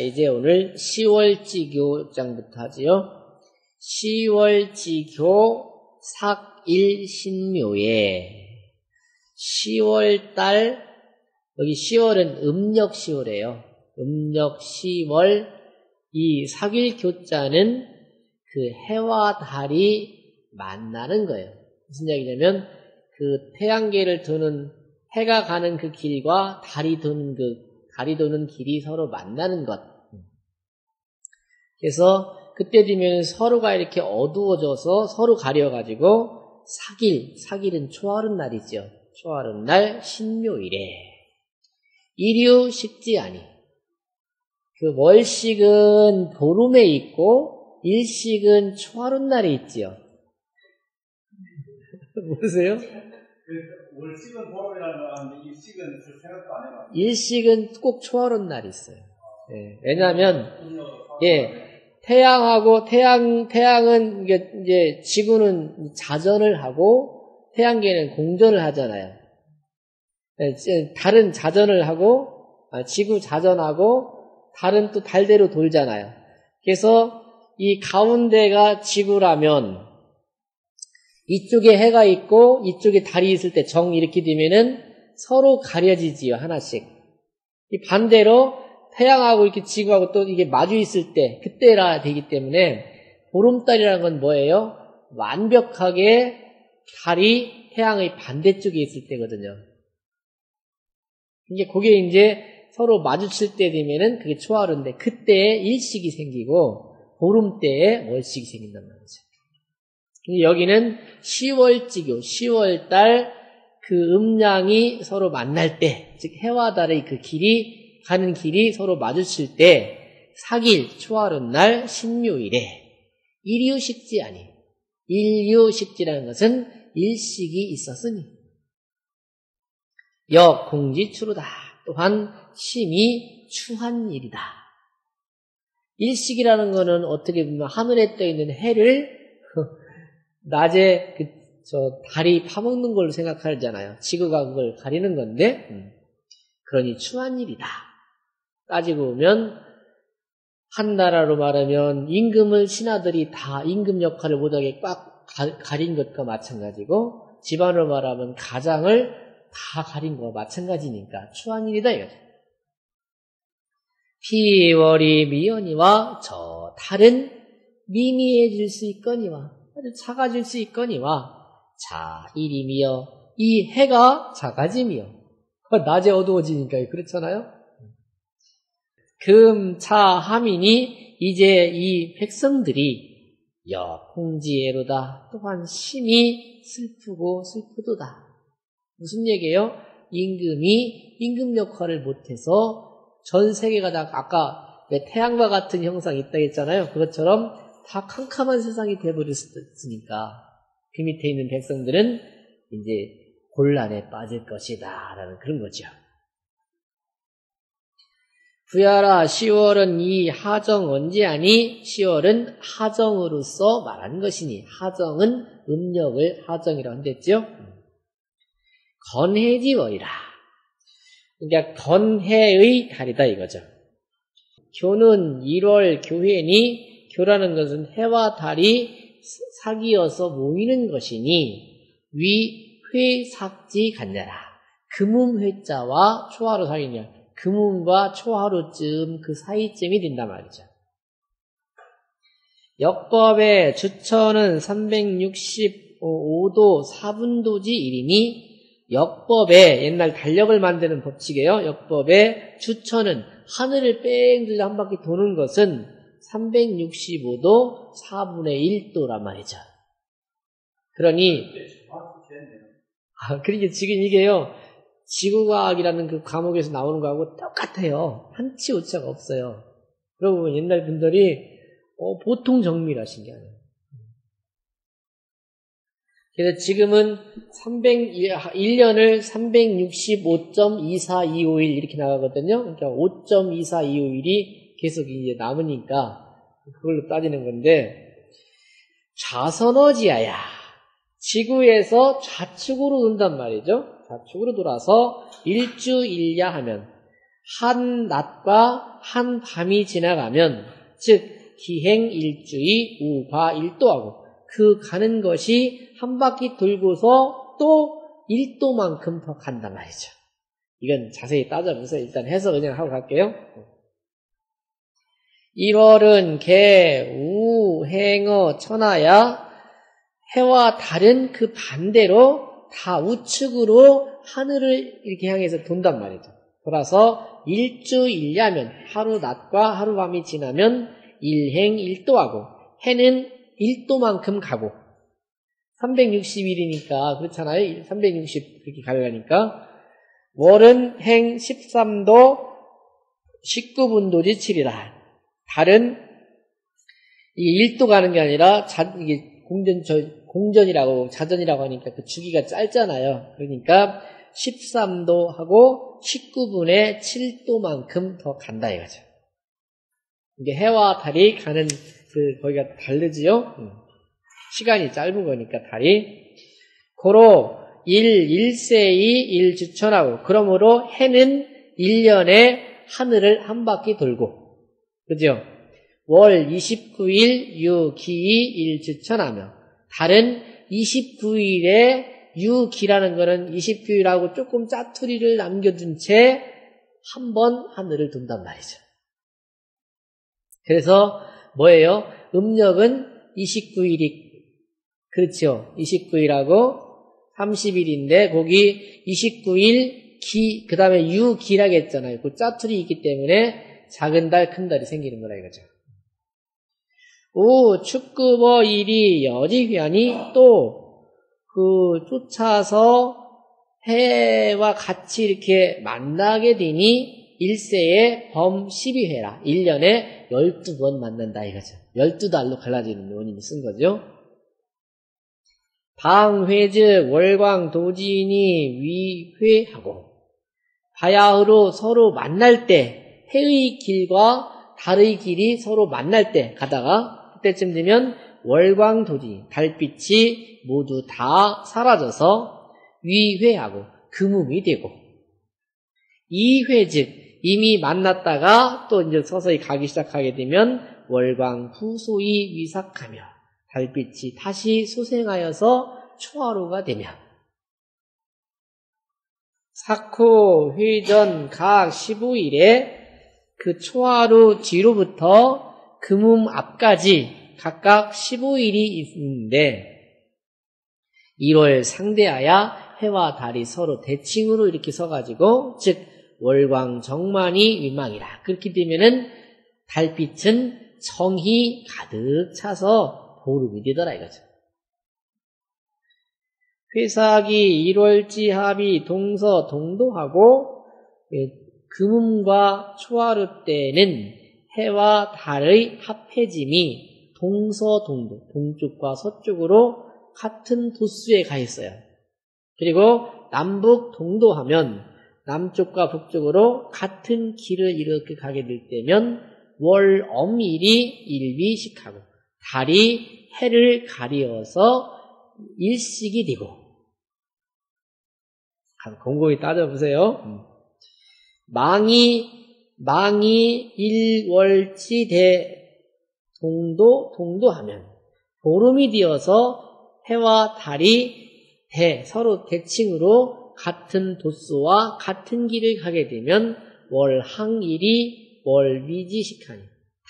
이제 오늘 10월지교장부터 하지요. 10월지교 삭일신묘에 10월달, 여기 10월은 음력 10월이에요. 음력 10월, 이 삭일교자는 그 해와 달이 만나는 거예요. 무슨 얘기냐면 그 태양계를 도는 해가 가는 그 길과 달이 도는 길이 서로 만나는 것. 그래서 그때 되면 서로가 이렇게 어두워져서 서로 가려가지고 삭일은 초하룻 날이죠. 초하룻 날 신묘일에 일유식지아니. 그 월식은 보름에 있고 일식은 초하룻 날에 있지요. 모르세요? 월식은 보름이라는 걸 아는데 일식은 생각도 안 해봤어요. 일식은 꼭 초하룻 날이 있어요. 예, 왜냐하면 태양은 이제 지구는 자전을 하고 태양계는 공전을 하잖아요. 달은 자전을 하고 지구 자전하고 달은 또 달대로 돌잖아요. 그래서 이 가운데가 지구라면 이쪽에 해가 있고 이쪽에 달이 있을 때 정 이렇게 되면은 서로 가려지지요, 하나씩. 이 반대로 태양하고 이렇게 지구하고 또 이게 마주 있을 때 그때라 되기 때문에 보름달이라는 건 뭐예요? 완벽하게 달이 태양의 반대쪽에 있을 때거든요. 그게 이제 서로 마주칠 때 되면은 그게 초하루인데 그때에 일식이 생기고 보름 때에 월식이 생긴단 말이죠. 여기는 10월지교, 10월달 그 음양이 서로 만날 때, 즉 해와 달의 그 길이 가는 길이 서로 마주칠 때 삭일 초하룻 날 신묘일에 일유식지아니. 일유식지라는 것은 일식이 있었으니 역공지추루다. 또한 심히 추한 일이다. 일식이라는 것은 어떻게 보면 하늘에 떠 있는 해를 낮에 달이 파먹는 걸로 생각하잖아요. 지구가 그걸 가리는 건데, 그러니 추한 일이다. 따지고 보면, 한 나라로 말하면 임금을 신하들이 다 임금 역할을 못하게 꽉 가린 것과 마찬가지고, 집안으로 말하면 가장을 다 가린 것과 마찬가지니까 추한 일이다 이거죠. 피월이 미연이와 저 달은 미미해질 수 있거니와 아주 작아질 수 있거니와 자 일이미여 이 해가 작아지며 낮에 어두워지니까 그렇잖아요. 금차하미니 이제 이 백성들이 역공지애로다. 또한 심히 슬프도다. 무슨 얘기예요? 임금 역할을 못해서 전 세계가 다 아까 태양과 같은 형상이 있다고 했잖아요. 그것처럼 다 캄캄한 세상이 되어버렸으니까 그 밑에 있는 백성들은 이제 곤란에 빠질 것이다 라는 그런 거죠. 부야라 10월은 이 하정 언제하니 10월은 하정으로서 말하는 것이니 하정은 음력을 하정이라고 한댔죠. 건해지월이라. 그러니까 건해의 달이다 이거죠. 교는 1월 교회니 교라는 것은 해와 달이 사귀어서 모이는 것이니 위 회삭지 간자라. 금음회자와 초하루 사이냐. 금음과 초하루쯤 그 사이쯤이 된단 말이죠. 역법의 주처는 365도 4분도지 1이니 역법의 옛날 달력을 만드는 법칙이에요. 역법의 주처는 하늘을 뺑 들려 한 바퀴 도는 것은 365도 4분의 1도란 말이죠. 그러니 그러니까 지금 이게요. 지구과학이라는 그 과목에서 나오는 거하고 똑같아요. 한치 오차가 없어요. 그러고 보면 옛날 분들이 보통 정밀하신 게 아니에요. 그래서 지금은 1년을 365.24251 이렇게 나가거든요. 그러니까 5.24251이 계속 이제 남으니까 그걸로 따지는 건데, 좌선어지아야. 지구에서 좌측으로 돈단 말이죠. 좌측으로 돌아서 일주일야 하면 한 낮과 한 밤이 지나가면 즉 기행 일주의 우과 일도하고 그 가는 것이 한 바퀴 돌고서 또 1도만큼 더 간단 말이죠. 이건 자세히 따져보세요. 일단 해서 그냥 하고 갈게요. 1월은 개, 우, 행어, 천하야 해와 달은 그 반대로 다 우측으로 하늘을 이렇게 향해서 돈단 말이죠. 돌아서 일주일야면 하루 낮과 하루 밤이 지나면 일행 일도하고 해는 1도만큼 가고 360일이니까 그렇잖아요. 360 그렇게 가려니까 월은 행 13도 19분도지 7이라. 달은 이게 1도 가는 게 아니라 이게 공전이라고 자전이라고 하니까 그 주기가 짧잖아요. 그러니까 13도 하고 19분의 7도만큼 더 간다 이거죠. 이게 해와 달이 가는 거기가 다르지요. 시간이 짧은 거니까 달이. 고로 일세이 일주천하고 그러므로 해는 1년에 하늘을 한 바퀴 돌고 그죠? 월 29일 유기이 일주천하며 달은 29일에 유기라는 거는 29일하고 조금 짜투리를 남겨둔 채 한 번 하늘을 돈단 말이죠. 그래서 뭐예요? 음력은 29일이 그렇죠. 29일하고 30일인데 거기 29일 기 그 다음에 유기라고 했잖아요. 그 짜투리 있기 때문에 작은 달 큰 달이 생기는 거라 이거죠. 오 축급어 일이 여지휘하니 또 쫓아서 해와 같이 이렇게 만나게 되니 일세에 범 12회라 1년에 12번 만난다 이거죠. 12달로 갈라지는 원인을 쓴 거죠. 방회즉 월광도진이 위회하고 바야흐로 서로 만날 때 해의 길과 달의 길이 서로 만날 때 가다가 그때쯤 되면 월광도진 달빛이 모두 다 사라져서 위회하고 금음이 되고 이회즉 이미 만났다가 또 이제 서서히 가기 시작하게 되면 월광후소이 위삭하며 달빛이 다시 소생하여서 초하루가 되며 사쿠 회전 각 15일에 그 초하루 뒤로부터 금음 앞까지 각각 15일이 있는데 1월 상대하여 해와 달이 서로 대칭으로 이렇게 서가지고 즉 월광정만이 위망이라. 그렇게 되면은 달빛은 정이 가득 차서 보름이 되더라 이거죠. 회삭이 1월지 합이 동서 동도하고 금음과 초하루 때는 해와 달의 합해짐이 동서 동도 동쪽과 서쪽으로 같은 도수에 가 있어요. 그리고 남북 동도하면 남쪽과 북쪽으로 같은 길을 이렇게 가게 될 때면 월 엄일이 일비식하고 달이 해를 가리어서 일식이 되고 곰곰이 따져보세요. 망이 일월지 대 동도하면 보름이 되어서 해와 달이 서로 대칭으로 같은 도수와 같은 길을 가게 되면 월항일이 월위지식하니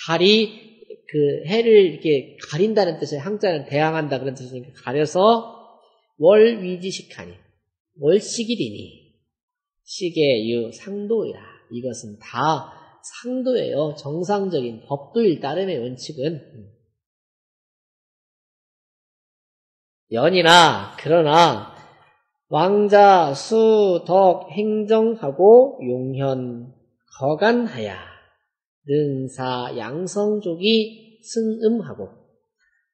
달이 그 해를 이렇게 가린다는 뜻이에요. 항자는 대항한다 그런 뜻이니까 가려서 월위지식하니 월식이 되니 시계유 상도이라. 이것은 다 상도예요. 정상적인 법도일 따름의 원칙은 연이나 그러나 왕자 수 덕 행정하고 용현 거간하야 능사 양성족이 승음하고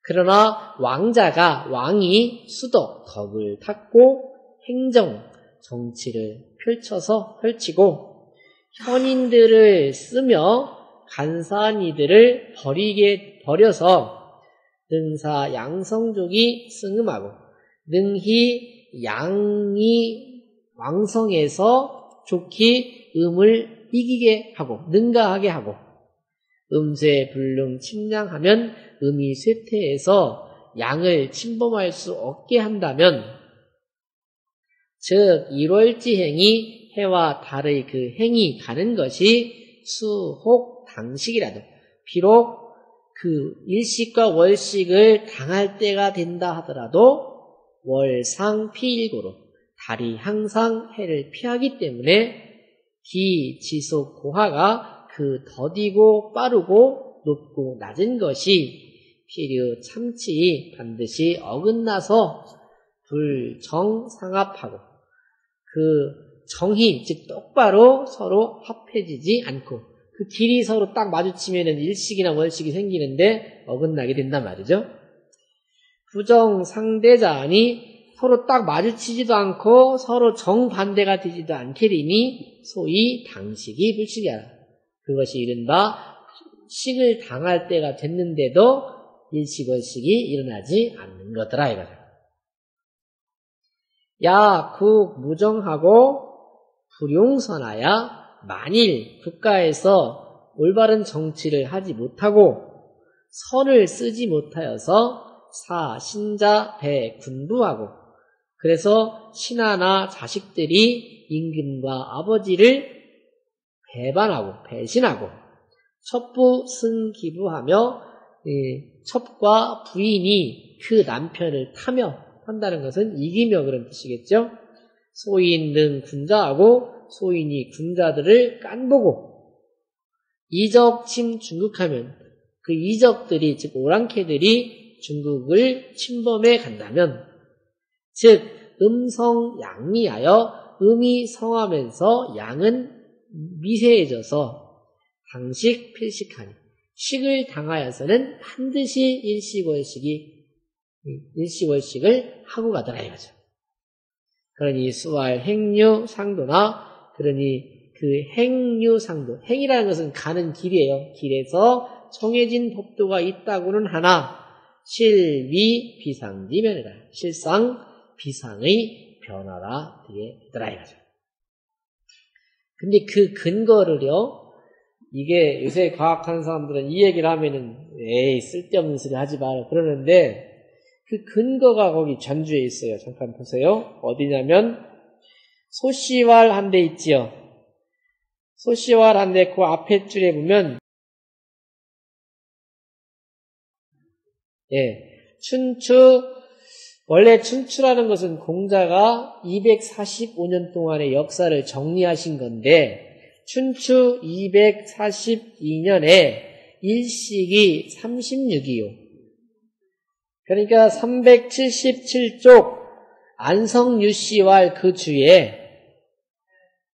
그러나 왕이 수덕 덕을 닦고 행정 정치를 펼치고 현인들을 쓰며 간사한 이들을 버려서 능사 양성족이 승음하고 능히 양이 왕성해서 좋기 음을 이기게 하고 능가하게 하고 음쇠 불능 침량하면 음이 쇠퇴해서 양을 침범할 수 없게 한다면 즉 일월지행이 해와 달의 그 행이 가는 것이 수혹 당식이라도 비록 그 일식과 월식을 당할 때가 된다 하더라도 월상 피일고로 달이 항상 해를 피하기 때문에 기, 지속, 고하가 그 더디고 빠르고 높고 낮은 것이 필요 참치 반드시 어긋나서 불정상합하고 그 정희 즉 똑바로 서로 합해지지 않고 그 길이 서로 딱 마주치면은 일식이나 월식이 생기는데 어긋나게 된단 말이죠. 부정상대자니 서로 딱 마주치지도 않고 서로 정반대가 되지도 않게 되니 소위 당식이 불식이라. 그것이 이른바 식을 당할 때가 됐는데도 일식월식이 일어나지 않는 거더라 이거죠. 야, 국, 무정하고 불용선하야 만일 국가에서 올바른 정치를 하지 못하고 선을 쓰지 못하여서 사, 신자, 배, 군부하고 그래서 신하나 자식들이 임금과 아버지를 배반하고 배신하고 첩부 승기부하며 첩과 부인이 그 남편을 타며 한다는 것은 이기며 그런 뜻이겠죠. 소인 등 군자하고 소인이 군자들을 깐보고 이적침 중국하면 그 이적들이 즉 오랑캐들이 중국을 침범해 간다면 즉 음성양리하여 음이 성하면서 양은 미세해져서 당식 필식하니 식을 당하여서는 반드시 일식월식을 하고 가더라 이거죠. 그러니 수활 행류 상도나 그러니 그 행류 상도 행이라는 것은 가는 길이에요. 길에서 정해진 법도가 있다고는 하나 실위 비상지변이라 실상 비상의 변화라 되더라 이거죠. 근데 그 근거를요 이게 요새 과학하는 사람들은 이 얘기를 하면은 에이 쓸데없는 소리 하지 마라 그러는데 그 근거가 거기 전주에 있어요. 잠깐 보세요. 어디냐면 소시왈 한 데 있지요. 소시왈 한 데 그 앞에 줄에 보면 춘추 원래 춘추라는 것은 공자가 245년 동안의 역사를 정리하신 건데 춘추 242년에 일식이 36이요. 그러니까 377쪽 안성유씨왈 그 주에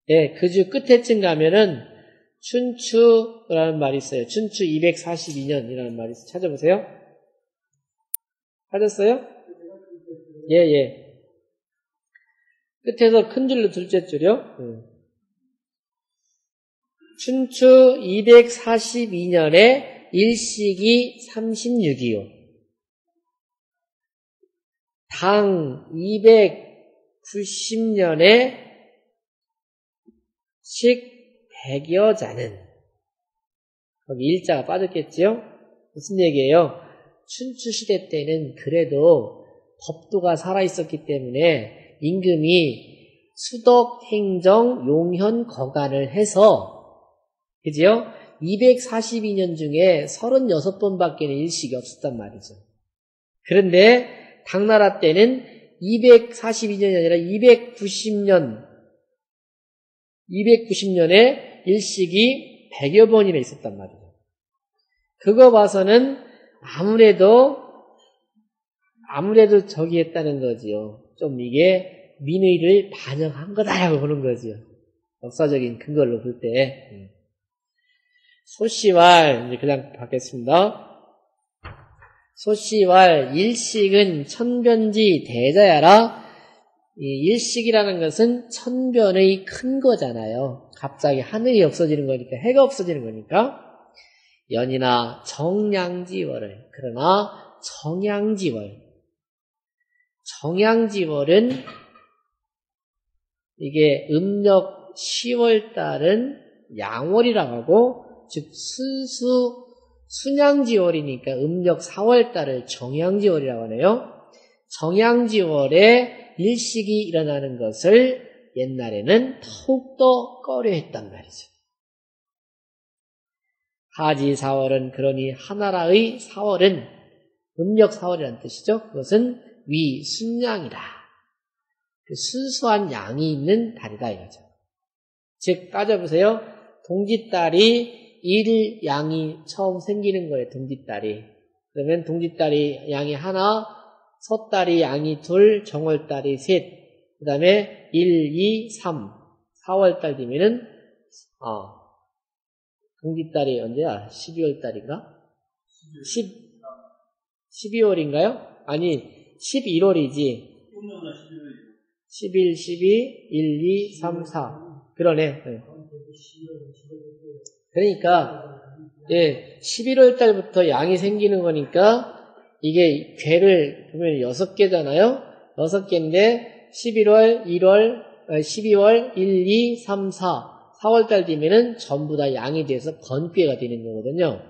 그 주 끝에쯤 가면은 춘추라는 말이 있어요. 춘추 242년이라는 말이 있어요. 찾아보세요. 찾았어요? 예. 끝에서 큰 줄로 둘째 줄이요. 춘추 242년에 일식이 36이요. 당 290년에 식 100여 자는 거기 일자가 빠졌겠지요? 무슨 얘기예요? 춘추 시대 때는 그래도 법도가 살아있었기 때문에 임금이 수덕, 행정, 용현, 거간을 해서 그죠? 242년 중에 36번밖에 일식이 없었단 말이죠. 그런데 당나라 때는 242년이 아니라 290년에 일식이 100여 번이나 있었단 말이죠. 그거 봐서는 아무래도 저기 했다는 거지요. 좀 이게 민의를 반영한 거다라고 보는 거지요. 역사적인 근거로 볼 때. 소시왈, 이제 그냥 받겠습니다. 소시왈, 일식은 천변지 대자야라. 이 일식이라는 것은 천변의 큰 거잖아요. 갑자기 하늘이 없어지는 거니까, 해가 없어지는 거니까. 연이나 정양지월을, 그러나 정양지월은 이게 음력 10월 달은 양월이라고 하고, 즉 순양지월이니까 음력 4월달을 정양지월이라고 하네요. 정양지월에 일식이 일어나는 것을 옛날에는 더욱더 꺼려했단 말이죠. 하지 4월은 그러니 하나라의 4월은 음력 4월이라는 뜻이죠. 그것은 위순양이라. 그 순수한 양이 있는 달이다 이거죠. 즉 따져보세요. 동짓달이 1양이 처음 생기는 거예요. 동짓달이. 그러면 동짓달이 양이 하나, 섣달이 양이 둘, 정월달이 셋, 그 다음에 1, 2, 3, 4월달 되면은 동짓달이 언제야? 12월달인가? 12월인가요? 아니 11월이지. 11, 12, 1, 2, 3, 4 그러네. 그러니까 11월 달부터 양이 생기는 거니까 이게 괴를 보면 6개잖아요. 6개인데 11월, 1월, 12월, 1, 2, 3, 4 4월 달 되면은 전부 다 양이 돼서 번개가 되는 거거든요.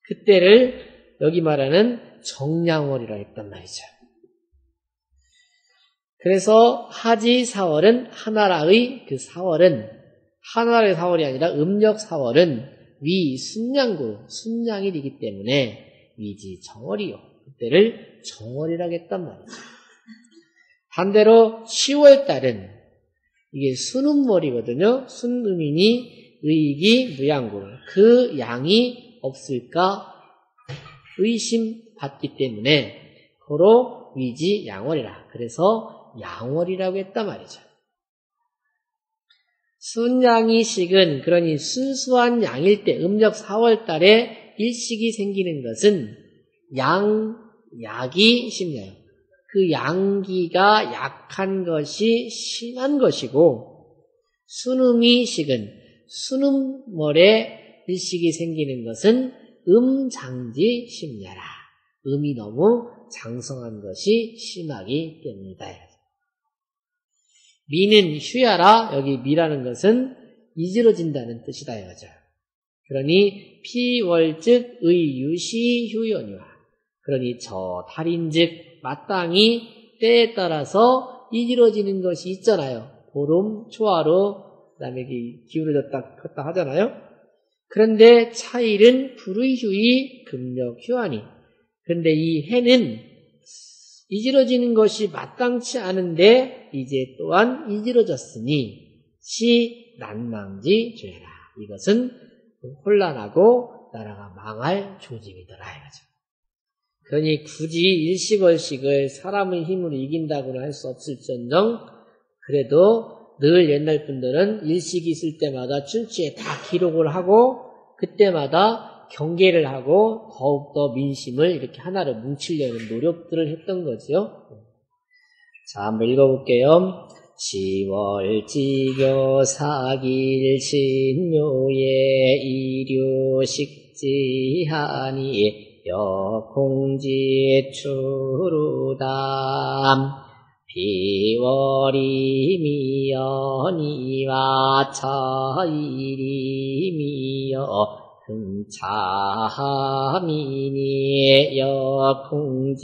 그때를 여기 말하는 정양월이라 했단 말이죠. 그래서 하지 4월은 하나라의 그 4월은 하나라의 4월이 아니라 음력 4월은 위 순양구 순양이 되기 때문에 위지 정월이요. 그때를 정월이라고 했단 말이죠. 반대로 10월 달은 이게 순음월이거든요. 순음이니 의기 무양구 그 양이 없을까 의심받기 때문에 고로 위지 양월이라. 그래서 양월이라고 했단 말이죠. 순양이 식은 그러니 순수한 양일 때 음력 4월 달에 일식이 생기는 것은 약이 심해요. 그 양기가 약한 것이 심한 것이고 순음이 식은 순음월에 일식이 생기는 것은 음장지 심야라. 음이 너무 장성한 것이 심하기 때문이다. 미는 휴야라. 여기 미라는 것은 이지러진다는 뜻이다 이거죠. 그러니 피월즉 의유시 휴연이와 그러니 저 달인즉 마땅히 때에 따라서 이지러지는 것이 있잖아요. 보름, 초하루, 그 다음에 기울어졌다 폈다 하잖아요. 그런데 차일은 불의휴이 금력휴하니 그런데 이 해는 이지러지는 것이 마땅치 않은데 이제 또한 이지러졌으니 시 난망지 죄라. 이것은 혼란하고 나라가 망할 조짐이더라 이거죠. 그러니 굳이 일식월식을 사람의 힘으로 이긴다고는 할 수 없을지언정 그래도 늘 옛날 분들은 일식이 있을 때마다 춘추에 다 기록을 하고 그때마다 경계를 하고 더욱더 민심을 이렇게 하나로 뭉치려는 노력들을 했던 거죠. 자, 한번 읽어볼게요. 10월 지교 사길 신묘에 이류식지하니 여공지 추루담 비월이 미연이와 차일이 미여 금차미니 여공지에루담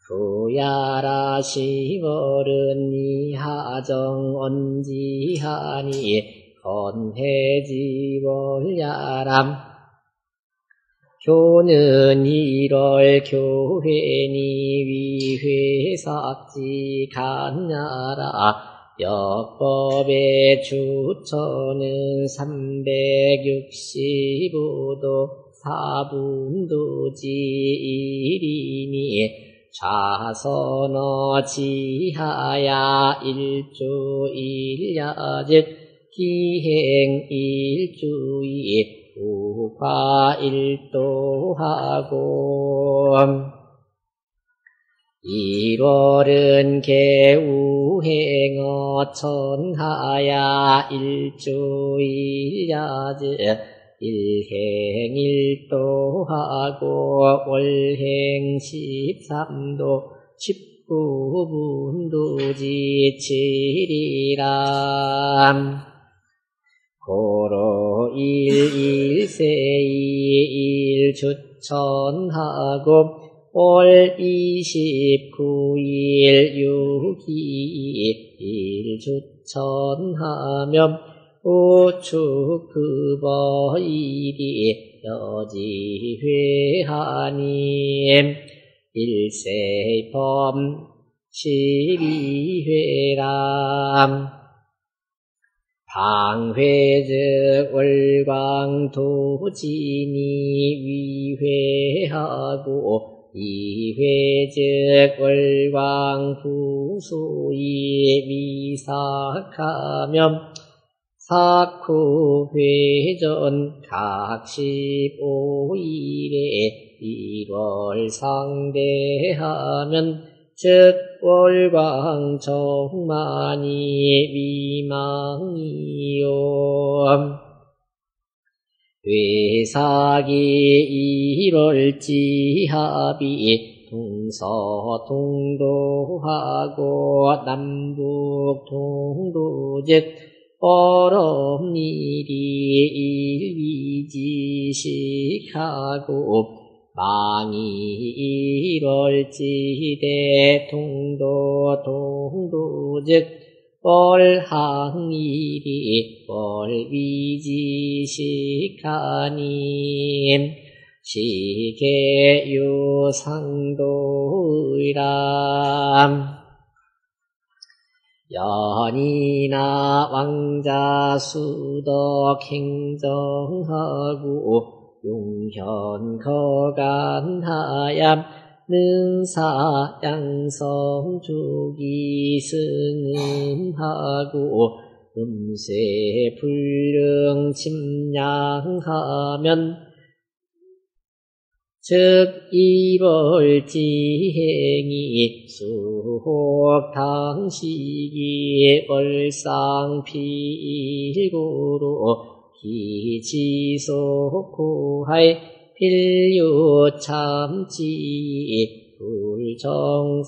부야라 10월은 이하정 언지하니 건해지월야람 교는 1월 교회니 위회삭지 간야라 역법의 주처는 365도 4분도지 1이니 좌선어 지하야 1주 1야 즉 기행 1주이 우과 1도하고 1월은 개우행어 천하야 1주 1야 즉 일행 1도하고 월행 13도 19분도지칠이람 고로 일세이 일주천하고 올 29일 6이 일주천하면 우축급어일이 여지회하님 일세범 12회람 방회즉 월광도진이 위회하고 이회즉 월광부소이 위삭하면 사쿠회전 각 15일에 1월 상대하면 즉 월광정만이 위망이요 회사기 1월지합이 동서동도하고 남북동도 즉 얼음일이 일위지식하고 망이 1월지대 동도 즉 월항일이 월위지식하님 시계유상도의람 연이나 왕자수덕 행정하고 용현거간하얌 능사양성주기 승음하고 음쇠불능 침량하면 즉 이벌지행이 수혹당시기 월상필고로 기지속고하이 필요참지 불정상합하고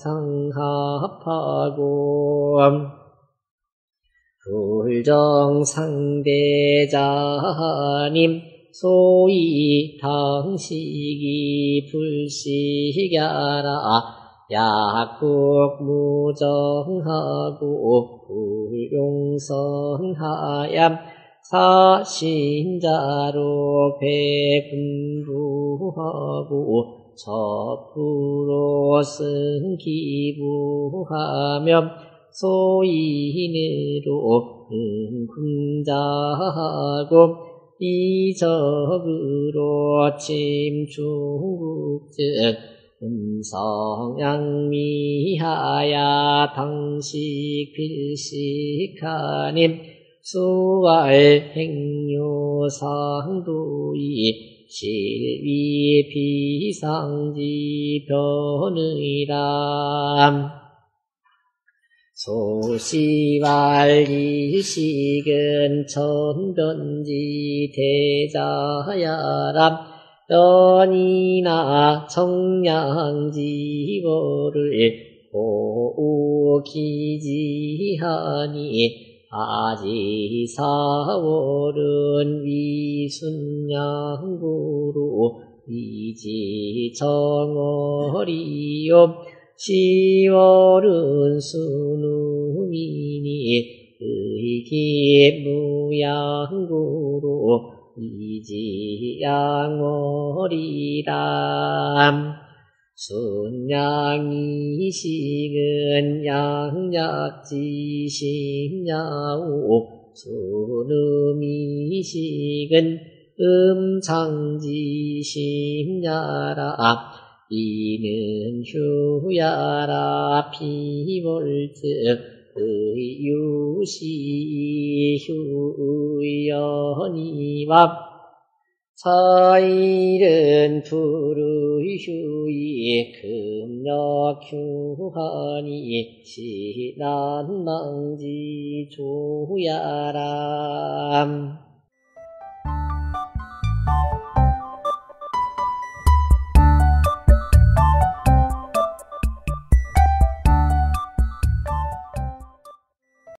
불정상대자님 소위 당시기 불식야라 약국무정하고 불용성하얌 사신자로 배분부하고 저프로 승기부하며 소인으로 군자하고 이적으로 침중국즉 음성양미하야 당식 필식하님 수왈 행요상도이 실위 비상지 변의람 소시왈 일식은 천변지 대자야람 연이나 청량지거를 보우기지하니 아지사월은 위순양구로 위지정월이요 10월은 순우이니 의기무양구로 위지양월이람 순양이식은 양약지식야오 순음이식은 음창지식야라 이는 휴야라 피월즉 의유시 휴연이와 차일은 불의휴이 금력휴하니 신난망지 조야람